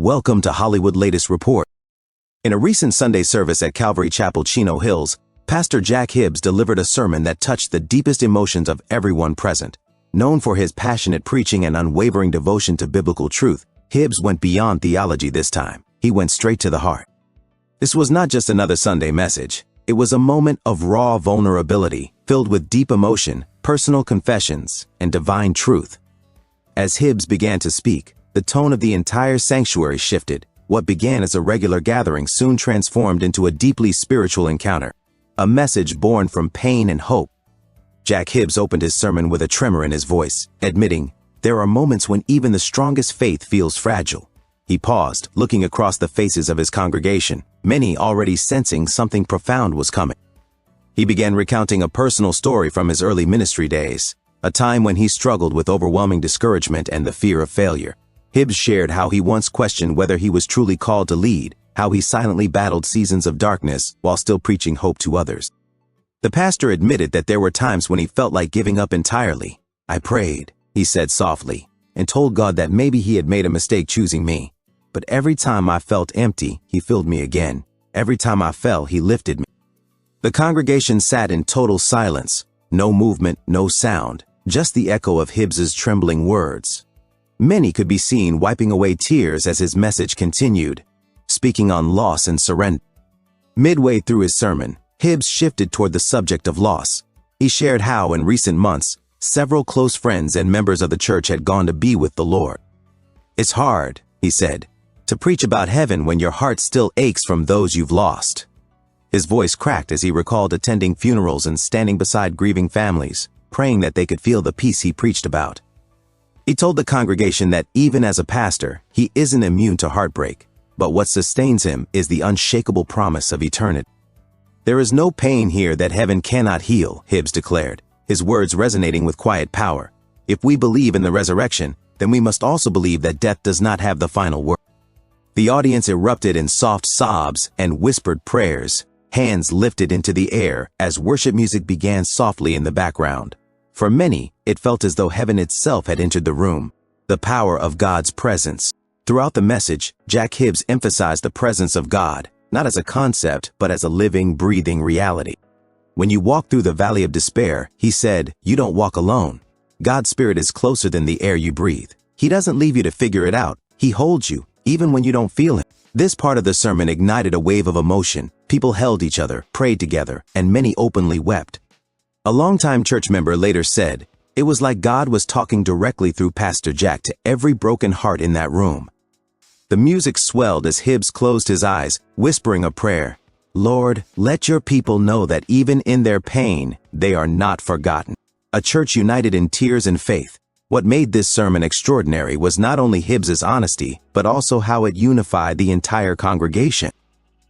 Welcome to Hollywood Latest Report. In a recent Sunday service at Calvary Chapel, Chino Hills, Pastor Jack Hibbs delivered a sermon that touched the deepest emotions of everyone present. Known for his passionate preaching and unwavering devotion to biblical truth, Hibbs went beyond theology this time. He went straight to the heart. This was not just another Sunday message. It was a moment of raw vulnerability, filled with deep emotion, personal confessions, and divine truth. As Hibbs began to speak, the tone of the entire sanctuary shifted. What began as a regular gathering soon transformed into a deeply spiritual encounter, a message born from pain and hope. Jack Hibbs opened his sermon with a tremor in his voice, admitting, "There are moments when even the strongest faith feels fragile." He paused, looking across the faces of his congregation, many already sensing something profound was coming. He began recounting a personal story from his early ministry days, a time when he struggled with overwhelming discouragement and the fear of failure. Hibbs shared how he once questioned whether he was truly called to lead, how he silently battled seasons of darkness while still preaching hope to others. The pastor admitted that there were times when he felt like giving up entirely. "I prayed," he said softly, "and told God that maybe he had made a mistake choosing me. But every time I felt empty, he filled me again. Every time I fell, he lifted me." The congregation sat in total silence, no movement, no sound, just the echo of Hibbs's trembling words. Many could be seen wiping away tears as his message continued, speaking on loss and surrender. Midway through his sermon, Hibbs shifted toward the subject of loss. He shared how, in recent months, several close friends and members of the church had gone to be with the Lord. "It's hard," he said, "to preach about heaven when your heart still aches from those you've lost." His voice cracked as he recalled attending funerals and standing beside grieving families, praying that they could feel the peace he preached about. He told the congregation that even as a pastor, he isn't immune to heartbreak, but what sustains him is the unshakable promise of eternity. "There is no pain here that heaven cannot heal," Hibbs declared, his words resonating with quiet power. "If we believe in the resurrection, then we must also believe that death does not have the final word." The audience erupted in soft sobs and whispered prayers, hands lifted into the air as worship music began softly in the background. For many, it felt as though heaven itself had entered the room, the power of God's presence. Throughout the message, Jack Hibbs emphasized the presence of God, not as a concept, but as a living, breathing reality. "When you walk through the valley of despair," he said, "you don't walk alone. God's Spirit is closer than the air you breathe. He doesn't leave you to figure it out. He holds you, even when you don't feel it." This part of the sermon ignited a wave of emotion. People held each other, prayed together, and many openly wept. A longtime church member later said, "It was like God was talking directly through Pastor Jack to every broken heart in that room." The music swelled as Hibbs closed his eyes, whispering a prayer. "Lord, let your people know that even in their pain, they are not forgotten." A church united in tears and faith. What made this sermon extraordinary was not only Hibbs's honesty, but also how it unified the entire congregation.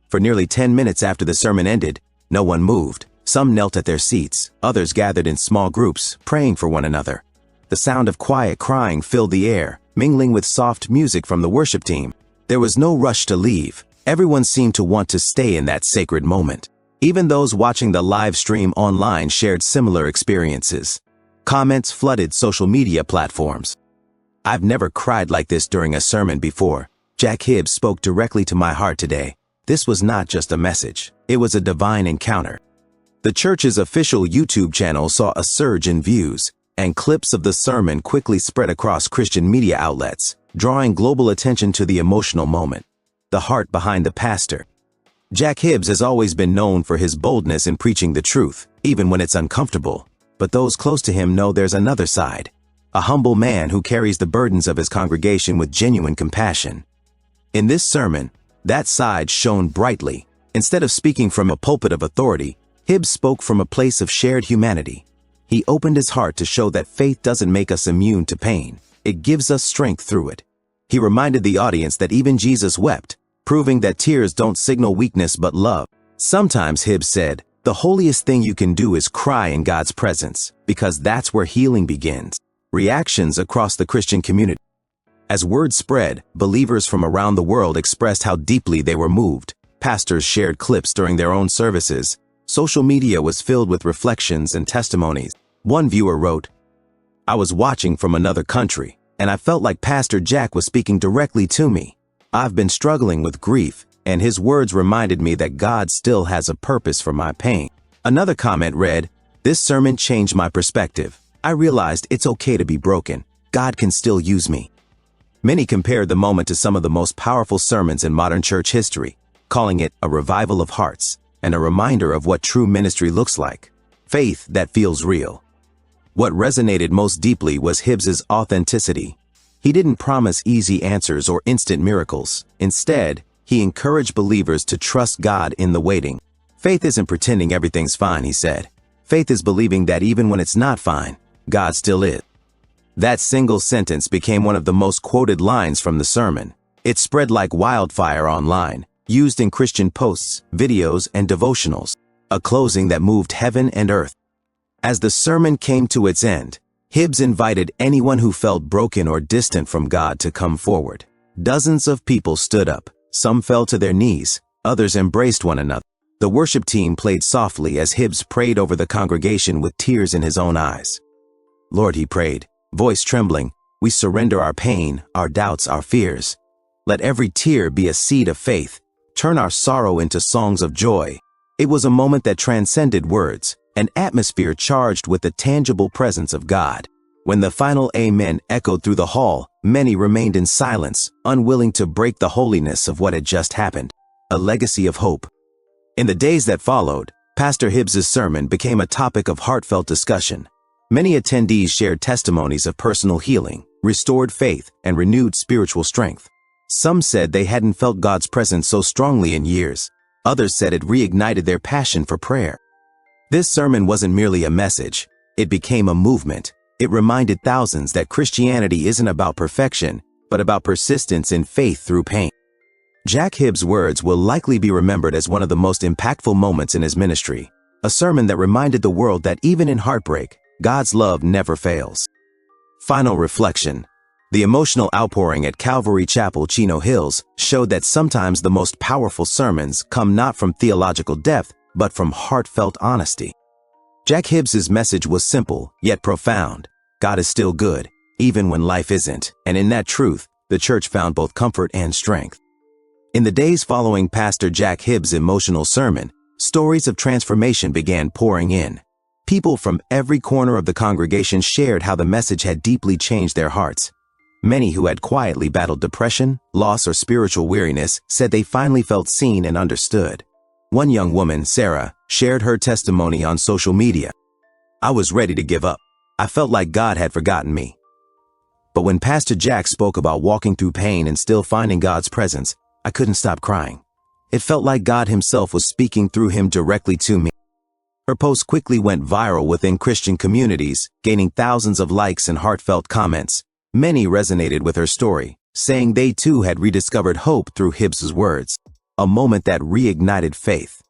For nearly 10 minutes after the sermon ended, no one moved. Some knelt at their seats, others gathered in small groups, praying for one another. The sound of quiet crying filled the air, mingling with soft music from the worship team. There was no rush to leave. Everyone seemed to want to stay in that sacred moment. Even those watching the live stream online shared similar experiences. Comments flooded social media platforms. "I've never cried like this during a sermon before. Jack Hibbs spoke directly to my heart today. This was not just a message. It was a divine encounter." The church's official YouTube channel saw a surge in views, and clips of the sermon quickly spread across Christian media outlets, drawing global attention to the emotional moment, the heart behind the pastor. Jack Hibbs has always been known for his boldness in preaching the truth, even when it's uncomfortable. But those close to him know there's another side, a humble man who carries the burdens of his congregation with genuine compassion. In this sermon, that side shone brightly. Instead of speaking from a pulpit of authority, Hibbs spoke from a place of shared humanity. He opened his heart to show that faith doesn't make us immune to pain. It gives us strength through it. He reminded the audience that even Jesus wept, proving that tears don't signal weakness but love. Sometimes, Hibbs said, the holiest thing you can do is cry in God's presence, because that's where healing begins. Reactions across the Christian community. As word spread, believers from around the world expressed how deeply they were moved. Pastors shared clips during their own services. Social media was filled with reflections and testimonies. One viewer wrote, "I was watching from another country, and I felt like Pastor Jack was speaking directly to me. I've been struggling with grief, and his words reminded me that God still has a purpose for my pain. Another comment read, "This sermon changed my perspective. I realized it's okay to be broken. God can still use me." Many compared the moment to some of the most powerful sermons in modern church history, calling it a revival of hearts and a reminder of what true ministry looks like. Faith that feels real. What resonated most deeply was Hibbs's authenticity. He didn't promise easy answers or instant miracles. Instead, he encouraged believers to trust God in the waiting. Faith isn't pretending everything's fine, he said. Faith is believing that even when it's not fine, God still is. That single sentence became one of the most quoted lines from the sermon. It spread like wildfire online, used in Christian posts, videos, and devotionals, a closing that moved heaven and earth. As the sermon came to its end, Hibbs invited anyone who felt broken or distant from God to come forward. Dozens of people stood up. Some fell to their knees, others embraced one another. The worship team played softly as Hibbs prayed over the congregation with tears in his own eyes. "Lord," he prayed, voice trembling, "we surrender our pain, our doubts, our fears. Let every tear be a seed of faith. Turn our sorrow into songs of joy." It was a moment that transcended words, an atmosphere charged with the tangible presence of God. When the final amen echoed through the hall, many remained in silence, unwilling to break the holiness of what had just happened. A legacy of hope. In the days that followed, Pastor Hibbs's sermon became a topic of heartfelt discussion. Many attendees shared testimonies of personal healing, restored faith, and renewed spiritual strength. Some said they hadn't felt God's presence so strongly in years. Others said it reignited their passion for prayer. This sermon wasn't merely a message. It became a movement. It reminded thousands that Christianity isn't about perfection, but about persistence in faith through pain. Jack Hibbs' words will likely be remembered as one of the most impactful moments in his ministry, a sermon that reminded the world that even in heartbreak, God's love never fails. Final reflection. The emotional outpouring at Calvary Chapel, Chino Hills, showed that sometimes the most powerful sermons come not from theological depth, but from heartfelt honesty. Jack Hibbs's message was simple, yet profound. God is still good, even when life isn't, and in that truth, the church found both comfort and strength. In the days following Pastor Jack Hibbs' emotional sermon, stories of transformation began pouring in. People from every corner of the congregation shared how the message had deeply changed their hearts. Many who had quietly battled depression, loss, or spiritual weariness said they finally felt seen and understood. One young woman, Sarah, shared her testimony on social media. "I was ready to give up. I felt like God had forgotten me. But when Pastor Jack spoke about walking through pain and still finding God's presence, I couldn't stop crying. It felt like God himself was speaking through him directly to me." Her post quickly went viral within Christian communities, gaining thousands of likes and heartfelt comments. Many resonated with her story, saying they too had rediscovered hope through Hibbs's words, a moment that reignited faith.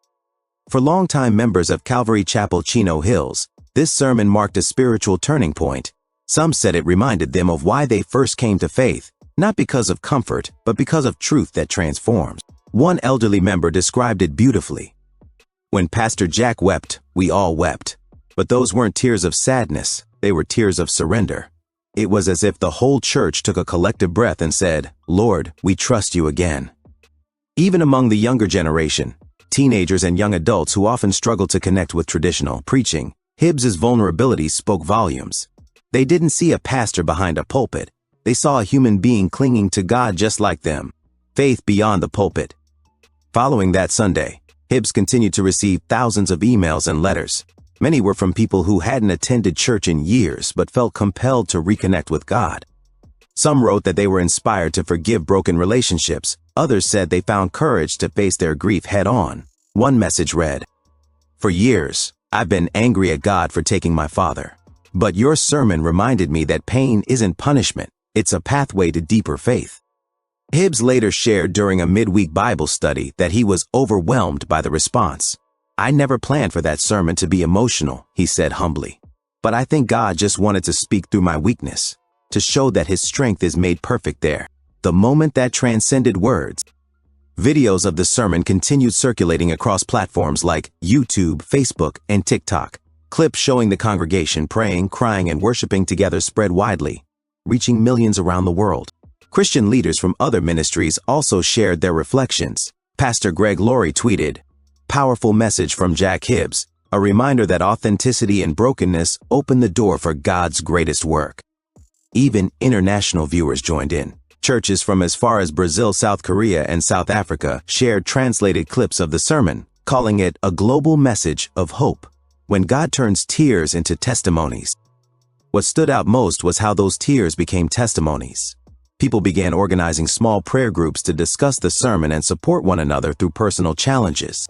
For longtime members of Calvary Chapel, Chino Hills, this sermon marked a spiritual turning point. Some said it reminded them of why they first came to faith, not because of comfort, but because of truth that transforms. One elderly member described it beautifully. "When Pastor Jack wept, we all wept. But those weren't tears of sadness, they were tears of surrender. It was as if the whole church took a collective breath and said, 'Lord, we trust you again.'" Even among the younger generation, teenagers and young adults who often struggle to connect with traditional preaching, Hibbs's vulnerability spoke volumes. They didn't see a pastor behind a pulpit. They saw a human being clinging to God just like them. Faith beyond the pulpit. Following that Sunday, Hibbs continued to receive thousands of emails and letters. Many were from people who hadn't attended church in years but felt compelled to reconnect with God. Some wrote that they were inspired to forgive broken relationships. Others said they found courage to face their grief head-on. One message read, "For years, I've been angry at God for taking my father. But your sermon reminded me that pain isn't punishment, it's a pathway to deeper faith." Hibbs later shared during a midweek Bible study that he was overwhelmed by the response. "I never planned for that sermon to be emotional," he said humbly. "But I think God just wanted to speak through my weakness, to show that his strength is made perfect there." The moment that transcended words. Videos of the sermon continued circulating across platforms like YouTube, Facebook, and TikTok. Clips showing the congregation praying, crying, and worshiping together spread widely, reaching millions around the world. Christian leaders from other ministries also shared their reflections. Pastor Greg Laurie tweeted, "Powerful message from Jack Hibbs, a reminder that authenticity and brokenness open the door for God's greatest work." Even international viewers joined in. Churches from as far as Brazil, South Korea, and South Africa shared translated clips of the sermon, calling it a global message of hope. When God turns tears into testimonies. What stood out most was how those tears became testimonies. People began organizing small prayer groups to discuss the sermon and support one another through personal challenges.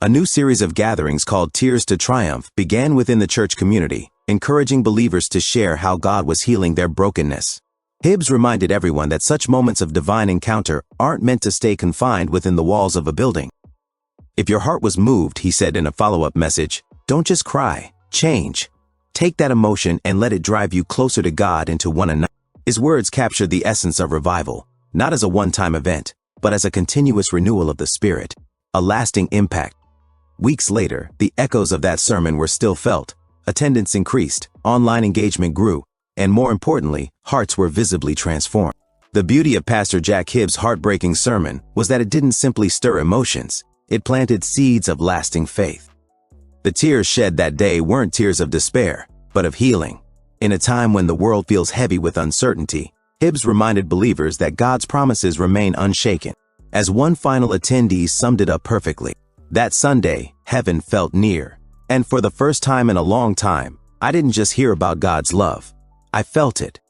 A new series of gatherings called Tears to Triumph began within the church community, encouraging believers to share how God was healing their brokenness. Hibbs reminded everyone that such moments of divine encounter aren't meant to stay confined within the walls of a building. If your heart was moved, he said in a follow-up message, don't just cry, change. Take that emotion and let it drive you closer to God and to one another. His words captured the essence of revival, not as a one-time event, but as a continuous renewal of the Spirit, a lasting impact. Weeks later, the echoes of that sermon were still felt. Attendance increased, online engagement grew, and more importantly, hearts were visibly transformed. The beauty of Pastor Jack Hibbs' heartbreaking sermon was that it didn't simply stir emotions, it planted seeds of lasting faith. The tears shed that day weren't tears of despair, but of healing. In a time when the world feels heavy with uncertainty, Hibbs reminded believers that God's promises remain unshaken. As one final attendee summed it up perfectly, that Sunday, heaven felt near. And for the first time in a long time, I didn't just hear about God's love. I felt it.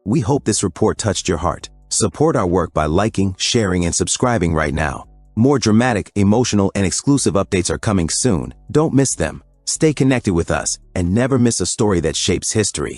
We hope this report touched your heart. Support our work by liking, sharing, and subscribing right now. More dramatic, emotional, and exclusive updates are coming soon. Don't miss them. Stay connected with us and never miss a story that shapes history.